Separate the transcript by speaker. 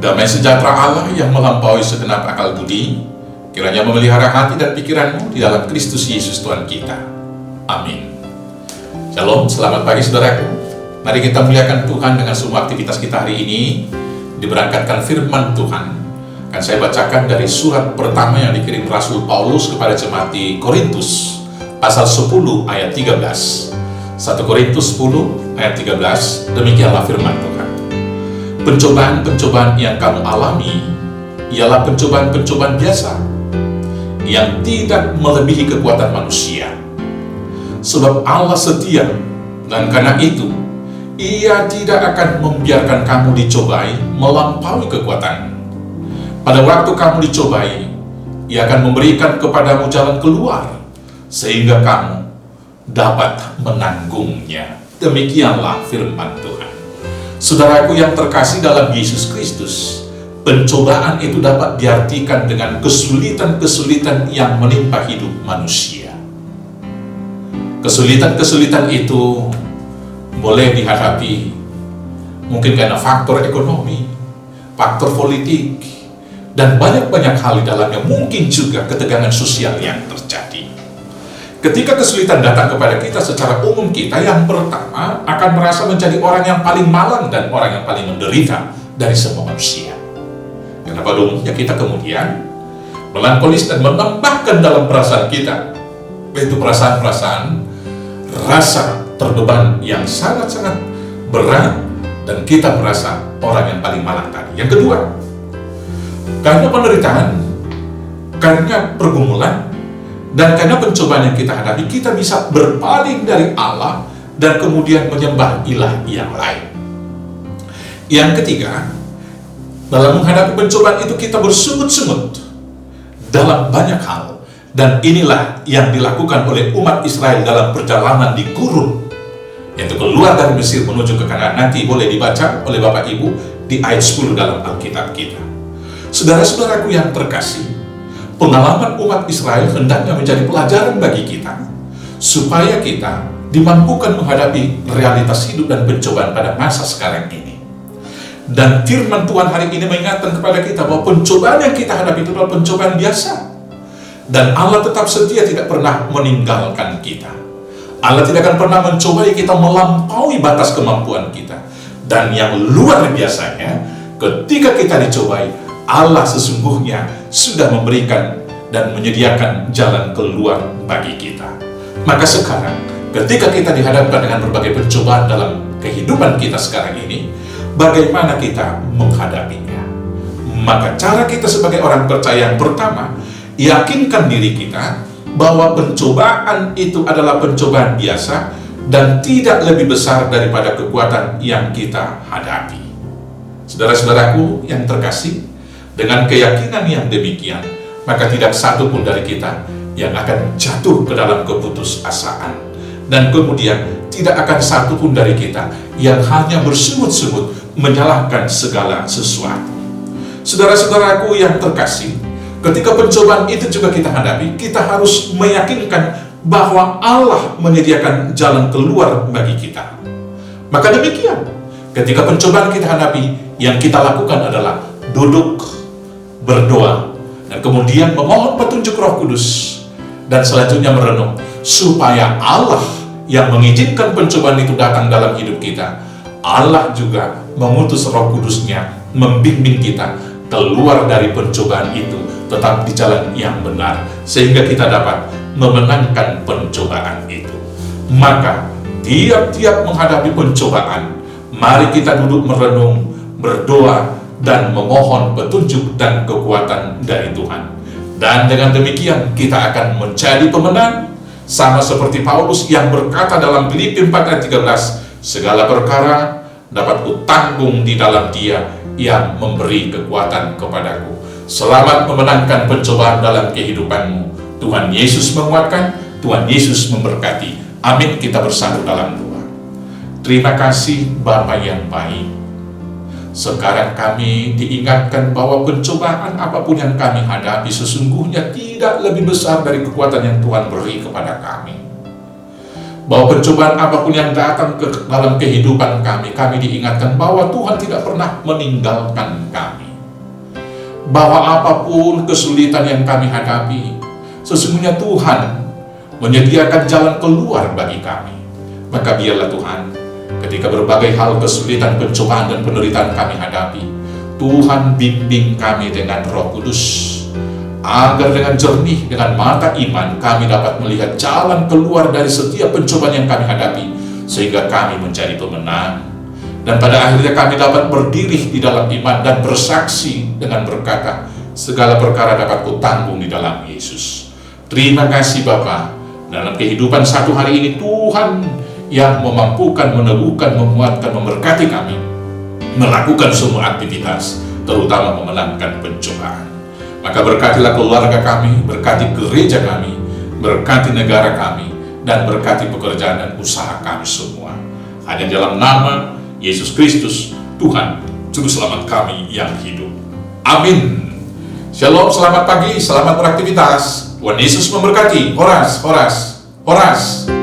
Speaker 1: Damai sejahtera Allah yang melampaui segenap akal budi, kiranya memelihara hati dan pikiranmu di dalam Kristus Yesus Tuhan kita. Amin. Shalom, selamat pagi saudaraku. Mari kita muliakan Tuhan dengan semua aktivitas kita hari ini. Diberangkatkan firman Tuhan, akan saya bacakan dari surat pertama yang dikirim Rasul Paulus kepada jemaat di Korintus, pasal 10 ayat 13. 1 Korintus 10 ayat 13, demikianlah firman Tuhan. Pencobaan-pencobaan yang kamu alami ialah pencobaan-pencobaan biasa yang tidak melebihi kekuatan manusia. Sebab Allah setia, dan karena itu Ia tidak akan membiarkan kamu dicobai melampaui kekuatan. Pada waktu kamu dicobai, Ia akan memberikan kepadamu jalan keluar sehingga kamu dapat menanggungnya. Demikianlah firman Tuhan. Saudaraku yang terkasih dalam Yesus Kristus, pencobaan itu dapat diartikan dengan kesulitan-kesulitan yang menimpa hidup manusia. Kesulitan-kesulitan itu boleh dihadapi mungkin karena faktor ekonomi, faktor politik, dan banyak-banyak hal di dalamnya, mungkin juga ketegangan sosial yang terjadi. Ketika kesulitan datang kepada kita, secara umum kita yang pertama akan merasa menjadi orang yang paling malang dan orang yang paling menderita dari semua manusia. Kenapa dong? Ya kita kemudian melankolis dan menambahkan dalam perasaan kita, yaitu perasaan-perasaan rasa terbeban yang sangat-sangat berat, dan kita merasa orang yang paling malang tadi. Yang kedua, karena penderitaan, karena pergumulan, dan karena pencobaan yang kita hadapi, kita bisa berpaling dari Allah dan kemudian menyembah ilah yang lain. Yang ketiga, dalam menghadapi pencobaan itu kita bersungut-sungut dalam banyak hal. Dan inilah yang dilakukan oleh umat Israel dalam perjalanan di gurun, yaitu keluar dari Mesir menuju ke Kanaan. Nanti boleh dibaca oleh Bapak Ibu di ayat 10 dalam Alkitab kita. Saudara-saudaraku yang terkasih, pengalaman umat Israel hendaknya menjadi pelajaran bagi kita, supaya kita dimampukan menghadapi realitas hidup dan pencobaan pada masa sekarang ini. Dan firman Tuhan hari ini mengingatkan kepada kita bahwa pencobaan yang kita hadapi itu adalah pencobaan biasa. Dan Allah tetap setia, tidak pernah meninggalkan kita. Allah tidak akan pernah mencobai kita melampaui batas kemampuan kita. Dan yang luar biasanya, ketika kita dicobai, Allah sesungguhnya sudah memberikan dan menyediakan jalan keluar bagi kita. Maka sekarang, ketika kita dihadapkan dengan berbagai pencobaan dalam kehidupan kita sekarang ini, bagaimana kita menghadapinya? Maka cara kita sebagai orang percaya yang pertama, yakinkan diri kita bahwa pencobaan itu adalah pencobaan biasa dan tidak lebih besar daripada kekuatan yang kita hadapi. Saudara-saudaraku yang terkasih, dengan keyakinan yang demikian, maka tidak satu pun dari kita yang akan jatuh ke dalam keputusasaan. Dan kemudian tidak akan satu pun dari kita yang hanya bersungut-sungut menyalahkan segala sesuatu. Saudara-saudaraku yang terkasih, ketika pencobaan itu juga kita hadapi, kita harus meyakinkan bahwa Allah menyediakan jalan keluar bagi kita. Maka demikian, ketika pencobaan kita hadapi, yang kita lakukan adalah duduk, berdoa, dan kemudian memohon petunjuk Roh Kudus, dan selanjutnya merenung, supaya Allah yang mengizinkan pencobaan itu datang dalam hidup kita, Allah juga mengutus Roh Kudus-Nya membimbing kita keluar dari pencobaan itu, tetap di jalan yang benar, sehingga kita dapat memenangkan pencobaan itu. Maka tiap-tiap menghadapi pencobaan, mari kita duduk merenung, berdoa, dan memohon petunjuk dan kekuatan dari Tuhan. Dan dengan demikian kita akan menjadi pemenang, sama seperti Paulus yang berkata dalam Filipi 4 ayat 13, segala perkara dapat kutanggung di dalam Dia yang memberi kekuatan kepadaku. Selamat memenangkan pencobaan dalam kehidupanmu. Tuhan Yesus menguatkan, Tuhan Yesus memberkati. Amin. Kita bersatu dalam doa. Terima kasih Bapa yang baik. Sekarang kami diingatkan bahwa pencobaan apapun yang kami hadapi sesungguhnya tidak lebih besar dari kekuatan yang Tuhan beri kepada kami. Bahwa pencobaan apapun yang datang ke dalam kehidupan kami, kami diingatkan bahwa Tuhan tidak pernah meninggalkan kami. bahwa apapun kesulitan yang kami hadapi, sesungguhnya Tuhan menyediakan jalan keluar bagi kami. Maka biarlah Tuhan, ketika berbagai hal kesulitan, pencobaan, dan penderitaan kami hadapi, Tuhan bimbing kami dengan Roh Kudus, agar dengan jernih, dengan mata iman, kami dapat melihat jalan keluar dari setiap pencobaan yang kami hadapi, sehingga kami menjadi pemenang. Dan pada akhirnya kami dapat berdiri di dalam iman dan bersaksi dengan berkata, segala perkara dapat kutanggung di dalam Yesus. Terima kasih Bapa. Dalam kehidupan satu hari ini, Tuhan yang memampukan, meneguhkan, menguatkan, memberkati kami melakukan semua aktivitas, terutama memenangkan pencobaan. Maka berkatilah keluarga kami, berkati gereja kami, berkati negara kami, dan berkati pekerjaan dan usaha kami semua. Hanya dalam nama Yesus Kristus, Tuhan, Juru Selamat kami yang hidup. Amin. Shalom, selamat pagi, selamat beraktivitas. Tuhan Yesus memberkati. Horas, horas, horas.